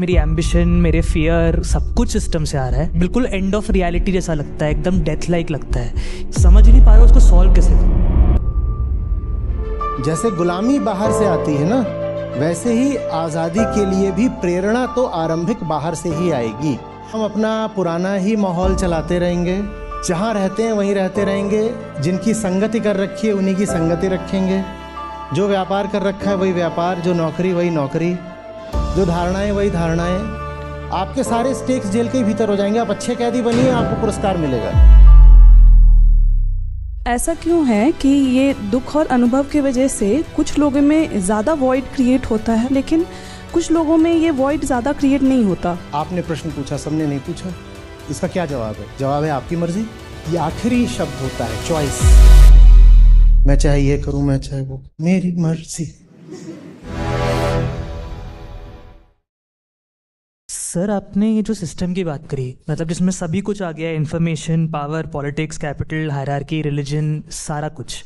मेरी एम्बिशन, मेरे फियर, सब कुछ सिस्टम से आ रहा है। बिल्कुल एंड ऑफ रियलिटी जैसा लगता है, एकदम डेथ लाइक लगता है। समझ ही नहीं पा रहा उसको सॉल्व कैसे करूं। जैसे गुलामी बाहर से आती है ना, वैसे ही आज़ादी के लिए भी प्रेरणा तो आरंभिक बाहर से ही आएगी। हम अपना पुराना ही माहौल चलाते रहेंगे, जहाँ रहते हैं वहीं रहते रहेंगे, जिनकी संगति कर रखी है उन्हीं की संगति रखेंगे, जो व्यापार कर रखा है वही व्यापार, जो नौकरी वही नौकरी, जो धारणाएं वही धारणाएं। आपके सारे स्टेक्स जेल के भीतर हो जाएंगे। आप अच्छे कैदी बनिए, आपको पुरस्कार मिलेगा। ऐसा क्यों है कि ये दुख और अनुभव की वजह से कुछ लोगों में ज़्यादा वॉइड क्रिएट होता है, लेकिन कुछ लोगों में ये वॉइड ज़्यादा क्रिएट नहीं होता? आपने प्रश्न पूछा, सबने नहीं पूछा। इसका क्या जवाब है? जवाब है आपकी मर्जी। ये आखिरी शब्द होता है, चॉइस। मैं चाहे ये करूं, मैं चाहे वो, मेरी मर्जी। सर, आपने ये जो सिस्टम की बात करी, मतलब जिसमें सभी कुछ आ गया, information, power, politics, capital, hierarchy, religion, सारा कुछ।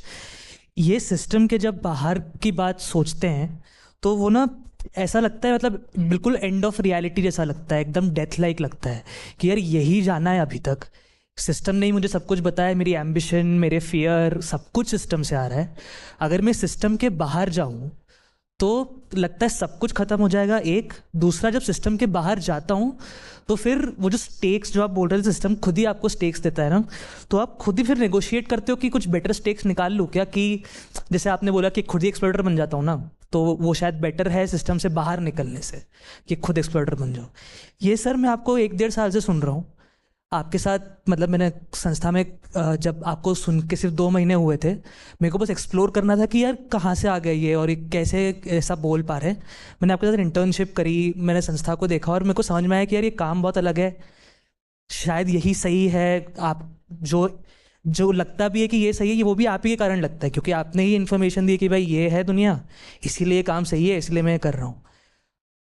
ये सिस्टम के जब बाहर की बात सोचते हैं तो वो ना ऐसा लगता है, मतलब बिल्कुल एंड ऑफ रियलिटी जैसा लगता है, एकदम डेथ लाइक लगता है कि यार यही जाना है अभी तक। सिस्टम ने ही मुझे सब कुछ बताया, मेरी एम्बिशन, मेरे फियर, सब कुछ सिस्टम से आ रहा है। अगर मैं सिस्टम के बाहर जाऊँ तो लगता है सब कुछ खत्म हो जाएगा। एक दूसरा, जब सिस्टम के बाहर जाता हूँ तो फिर वो जो स्टेक्स जो आप बोल रहे थे, सिस्टम खुद ही आपको स्टेक्स देता है ना, तो आप खुद ही फिर नेगोशिएट करते हो कि कुछ बेटर स्टेक्स निकाल लूँ क्या। कि जैसे आपने बोला कि खुद ही एक्सप्लोरर बन जाता हूँ ना, तो वो शायद बेटर है सिस्टम से बाहर निकलने से, कि खुद एक्सप्लोरर बन जाओ। ये सर मैं आपको 1-1.5 साल से सुन रहा हूँ आपके साथ। मतलब मैंने संस्था में जब आपको सुन के सिर्फ 2 महीने हुए थे, मेरे को बस एक्सप्लोर करना था कि यार कहाँ से आ गए ये और ये कैसे ऐसा बोल पा रहे हैं। मैंने आपके साथ इंटर्नशिप करी, मैंने संस्था को देखा और मेरे को समझ में आया कि यार ये काम बहुत अलग है, शायद यही सही है। आप जो जो लगता भी है कि ये सही है, ये वो भी आप ही के कारण लगता है, क्योंकि आपने ही इन्फॉर्मेशन दी कि भाई ये है दुनिया, इसीलिए काम सही है, इसलिए मैं कर रहा हूँ।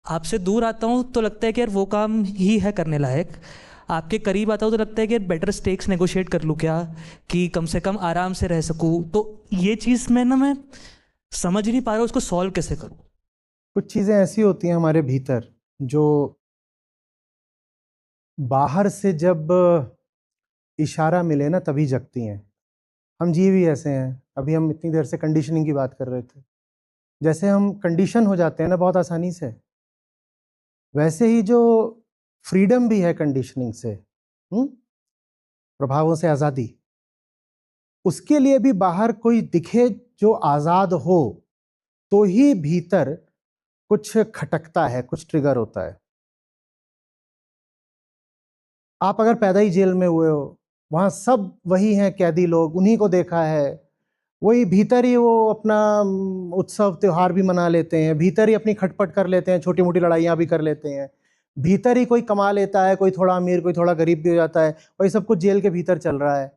आपसे दूर आता हूँ तो लगता है कि यार वो काम ही है करने लायक। आपके करीब आता हूँ तो लगता है कि यार बेटर स्टेक्स नेगोशिएट कर लूँ क्या, कि कम से कम आराम से रह सकूँ। तो ये चीज़ मैं समझ ही नहीं पा रहा उसको सॉल्व कैसे करूँ। कुछ चीज़ें ऐसी होती हैं हमारे भीतर जो बाहर से जब इशारा मिले ना तभी जगती हैं। हम जीव ही ऐसे हैं। अभी हम इतनी देर से कंडीशनिंग की बात कर रहे थे। जैसे हम कंडीशन हो जाते हैं ना बहुत आसानी से, वैसे ही जो फ्रीडम भी है कंडीशनिंग से, प्रभावों से आज़ादी, उसके लिए भी बाहर कोई दिखे जो आज़ाद हो तो ही भीतर कुछ खटकता है, कुछ ट्रिगर होता है। आप अगर पैदा ही जेल में हुए हो, वहाँ सब वही हैं कैदी लोग, उन्हीं को देखा है, वही भीतर ही वो अपना उत्सव त्योहार भी मना लेते हैं, भीतर ही अपनी खटपट कर लेते हैं, छोटी मोटी लड़ाइयाँ भी कर लेते हैं, भीतर ही कोई कमा लेता है, कोई थोड़ा अमीर कोई थोड़ा गरीब भी हो जाता है, वही सब कुछ जेल के भीतर चल रहा है।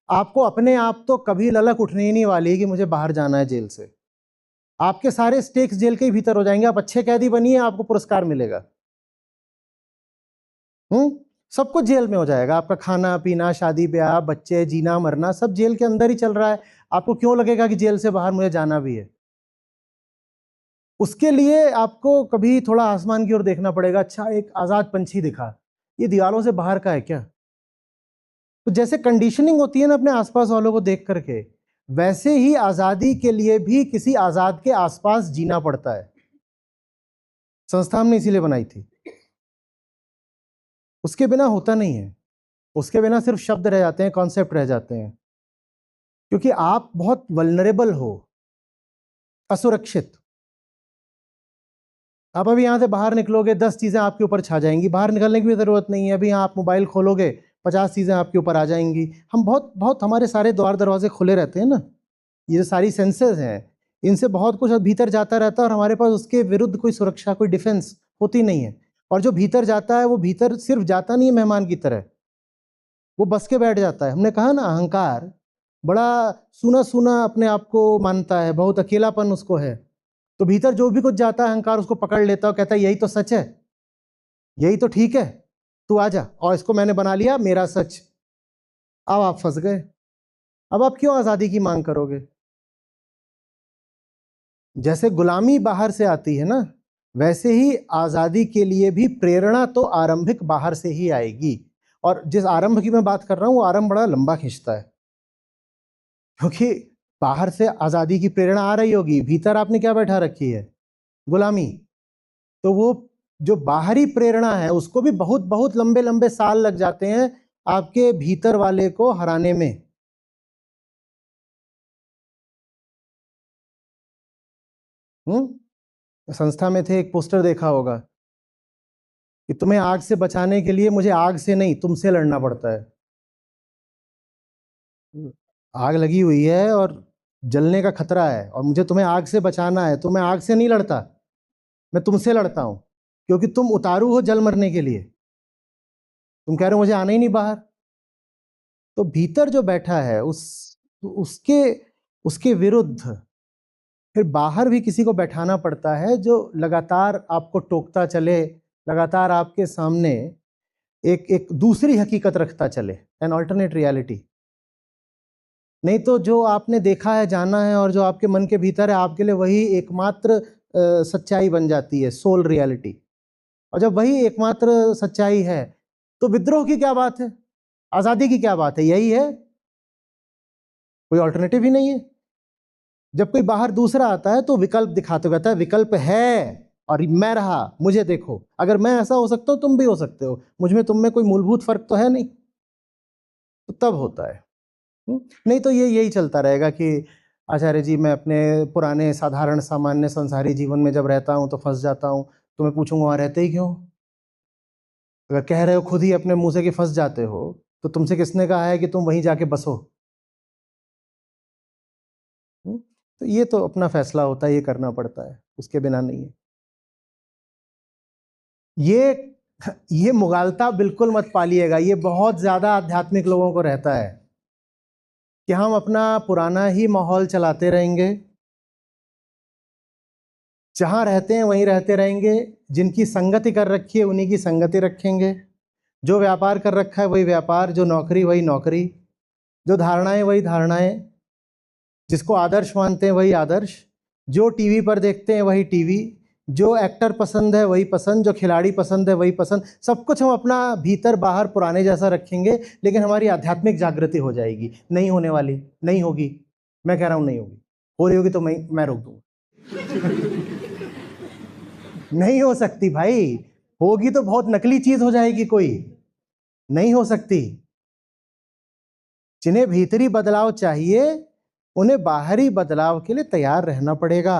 आपको अपने आप तो कभी ललक उठने ही नहीं वाली कि मुझे बाहर जाना है जेल से। आपके सारे स्टेक्स जेल के ही भीतर हो जाएंगे। आप अच्छे कैदी बनिए, आपको पुरस्कार मिलेगा। सब कुछ जेल में हो जाएगा। आपका खाना पीना, शादी ब्याह, बच्चे, जीना मरना, सब जेल के अंदर ही चल रहा है। आपको क्यों लगेगा कि जेल से बाहर मुझे जाना भी है? उसके लिए आपको कभी थोड़ा आसमान की ओर देखना पड़ेगा। अच्छा, एक आज़ाद पंछी दिखा, ये दीवारों से बाहर का है क्या? तो जैसे कंडीशनिंग होती है ना अपने आसपास वालों को देख करके, वैसे ही आज़ादी के लिए भी किसी आज़ाद के आसपास जीना पड़ता है। संस्था हमने इसीलिए बनाई थी। उसके बिना होता नहीं है। उसके बिना सिर्फ शब्द रह जाते हैं, कॉन्सेप्ट रह जाते हैं, क्योंकि आप बहुत वल्नरेबल हो, असुरक्षित। आप अभी यहाँ से बाहर निकलोगे, 10 चीज़ें आपके ऊपर छा जाएंगी। बाहर निकलने की भी ज़रूरत नहीं है। अभी यहाँ आप मोबाइल खोलोगे, 50 चीज़ें आपके ऊपर आ जाएंगी। हम बहुत हमारे सारे द्वार दरवाजे खुले रहते हैं ना, ये सारी सेंसेस हैं, इनसे बहुत कुछ भीतर जाता रहता है और हमारे पास उसके विरुद्ध कोई सुरक्षा, कोई डिफेंस होती नहीं है। और जो भीतर जाता है वो भीतर सिर्फ जाता नहीं है मेहमान की तरह, वो बस के बैठ जाता है। हमने कहा ना, अहंकार बड़ा सूना सूना अपने आप को मानता है, बहुत अकेलापन उसको है। तो भीतर जो भी कुछ जाता है अहंकार उसको पकड़ लेता है और कहता है यही तो सच है, यही तो ठीक है, तू आ जा, और इसको मैंने बना लिया मेरा सच। अब आप फंस गए। अब आप क्यों आज़ादी की मांग करोगे? जैसे गुलामी बाहर से आती है ना, वैसे ही आज़ादी के लिए भी प्रेरणा तो आरंभिक बाहर से ही आएगी। और जिस आरंभ की मैं बात कर रहा हूँ वो आरंभ बड़ा लंबा खींचता है, क्योंकि बाहर से आज़ादी की प्रेरणा आ रही होगी, भीतर आपने क्या बैठा रखी है? गुलामी। तो वो जो बाहरी प्रेरणा है उसको भी बहुत बहुत लंबे लंबे साल लग जाते हैं आपके भीतर वाले को हराने में। संस्था में थे, एक पोस्टर देखा होगा कि तुम्हें आग से बचाने के लिए मुझे आग से नहीं तुमसे लड़ना पड़ता है। आग लगी हुई है और जलने का खतरा है और मुझे तुम्हें आग से बचाना है, तो मैं आग से नहीं लड़ता, मैं तुमसे लड़ता हूं, क्योंकि तुम उतारू हो जल मरने के लिए। तुम कह रहे हो मुझे आना ही नहीं बाहर। तो भीतर जो बैठा है उसके विरुद्ध फिर बाहर भी किसी को बैठाना पड़ता है जो लगातार आपको टोकता चले, लगातार आपके सामने एक दूसरी हकीकत रखता चले, एन अल्टरनेट रियलिटी। नहीं तो जो आपने देखा है, जाना है और जो आपके मन के भीतर है, आपके लिए वही एकमात्र सच्चाई बन जाती है, सोल रियलिटी। और जब वही एकमात्र सच्चाई है तो विद्रोह की क्या बात है, आज़ादी की क्या बात है? यही है, कोई ऑल्टरनेटिव ही नहीं है। जब कोई बाहर दूसरा आता है तो विकल्प दिखाते कहता है विकल्प है और मैं रहा, मुझे देखो, अगर मैं ऐसा हो सकता हूं तुम भी हो सकते हो, मुझ में तुम में कोई मूलभूत फर्क तो है नहीं। तो तब होता है। नहीं तो ये यही चलता रहेगा कि आचार्य जी मैं अपने पुराने साधारण सामान्य संसारी जीवन में जब रहता हूं तो फंस जाता हूं, तो मैं पूछूंगा वहां रहते ही क्यों? अगर कह रहे हो खुद ही अपने मुंह से कि फंस जाते हो, तो तुमसे किसने कहा है कि तुम वहीं जाके बसो? तो ये तो अपना फैसला होता है, ये करना पड़ता है, उसके बिना नहीं है। ये मुगालता बिल्कुल मत पालिएगा, ये बहुत ज्यादा आध्यात्मिक लोगों को रहता है कि हम अपना पुराना ही माहौल चलाते रहेंगे, जहां रहते हैं वहीं रहते रहेंगे, जिनकी संगति कर रखी है उन्हीं की संगति रखेंगे, जो व्यापार कर रखा है वही व्यापार, जो नौकरी वही नौकरी, जो धारणाएं वही धारणाएं, जिसको आदर्श मानते हैं वही आदर्श, जो टीवी पर देखते हैं वही टीवी, जो एक्टर पसंद है वही पसंद, जो खिलाड़ी पसंद है वही पसंद। सब कुछ हम अपना भीतर बाहर पुराने जैसा रखेंगे, लेकिन हमारी आध्यात्मिक जागृति हो जाएगी। नहीं होने वाली, नहीं होगी, मैं कह रहा हूं नहीं होगी। हो रही होगी तो मैं रोक दूंगा। नहीं हो सकती भाई, होगी तो बहुत नकली चीज हो जाएगी कोई, नहीं हो सकती। जिन्हें भीतरी बदलाव चाहिए उन्हें बाहरी बदलाव के लिए तैयार रहना पड़ेगा।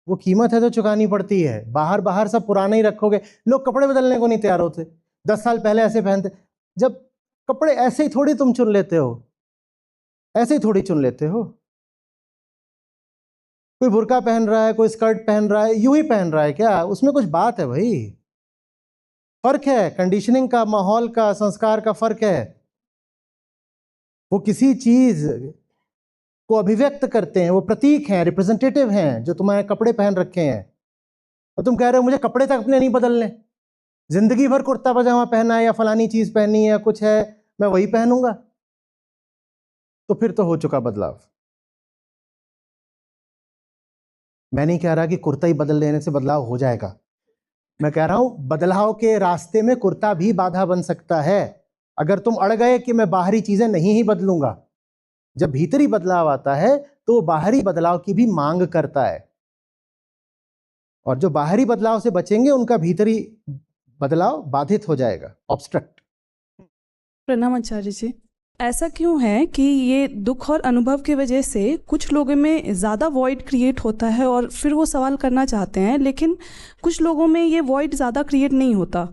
वो कीमत है जो चुकानी पड़ती है। बाहर बाहर सब पुराना ही रखोगे, लोग कपड़े बदलने को नहीं तैयार होते। 10 साल पहले ऐसे पहनते, जब कपड़े ऐसे ही थोड़ी तुम चुन लेते हो, ऐसे ही थोड़ी चुन लेते हो। कोई बुर्का पहन रहा है, कोई स्कर्ट पहन रहा है, यूं ही पहन रहा है क्या? उसमें कुछ बात है भाई, फर्क है, कंडीशनिंग का, माहौल का, संस्कार का फर्क है। वो किसी चीज को अभिव्यक्त करते हैं, वो प्रतीक हैं, रिप्रेजेंटेटिव हैं जो तुम्हारे कपड़े पहन रखे हैं। और तुम कह रहे हो मुझे कपड़े तक अपने नहीं बदलने, जिंदगी भर कुर्ता पजामा पहना है या फलानी चीज पहनी है या कुछ है, मैं वही पहनूंगा। तो फिर तो हो चुका बदलाव। मैं नहीं कह रहा कि कुर्ता ही बदल लेने से बदलाव हो जाएगा, मैं कह रहा हूं बदलाव के रास्ते में कुर्ता भी बाधा बन सकता है। अगर तुम अड़ गए कि मैं बाहरी चीजें नहीं ही बदलूंगा, जब भीतरी बदलाव आता है तो बाहरी बदलाव की भी मांग करता है, और जो बाहरी बदलाव से बचेंगे उनका भीतरी बदलाव बाधित हो जाएगा, ऑब्स्ट्रक्ट। प्रणाम आचार्य जी। ऐसा क्यों है कि ये दुख और अनुभव की वजह से कुछ लोगों में ज़्यादा वॉइड क्रिएट होता है और फिर वो सवाल करना चाहते हैं, लेकिन कुछ लोगों में ये वॉइड ज़्यादा क्रिएट नहीं होता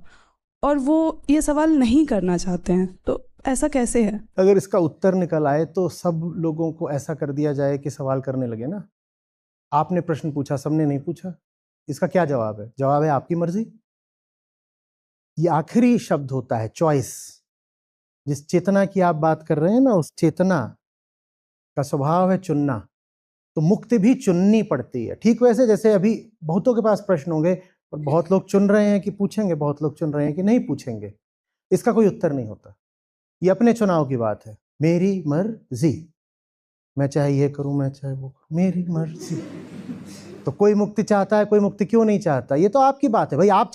और वो ये सवाल नहीं करना चाहते हैं? तो ऐसा कैसे है? अगर इसका उत्तर निकल आए तो सब लोगों को ऐसा कर दिया जाए कि सवाल करने लगे ना। आपने प्रश्न पूछा, सबने नहीं पूछा, इसका क्या जवाब है? जवाब है आपकी मर्जी। ये आखिरी शब्द होता है, चॉइस। जिस चेतना की आप बात कर रहे हैं ना, उस चेतना का स्वभाव है चुनना। तो मुक्ति भी चुननी पड़ती है। ठीक वैसे जैसे अभी बहुतों के पास प्रश्न होंगे और बहुत लोग चुन रहे हैं कि पूछेंगे, बहुत लोग चुन रहे हैं कि नहीं पूछेंगे, इसका कोई उत्तर नहीं होता। ये अपने चुनाव की बात है। मेरी मर्जी, मैं चाहे ये करूं, मैं चाहे वो करूं, मेरी मर्जी। तो कोई मुक्ति चाहता है, कोई मुक्ति क्यों नहीं चाहता, ये तो आपकी बात है भाई। आप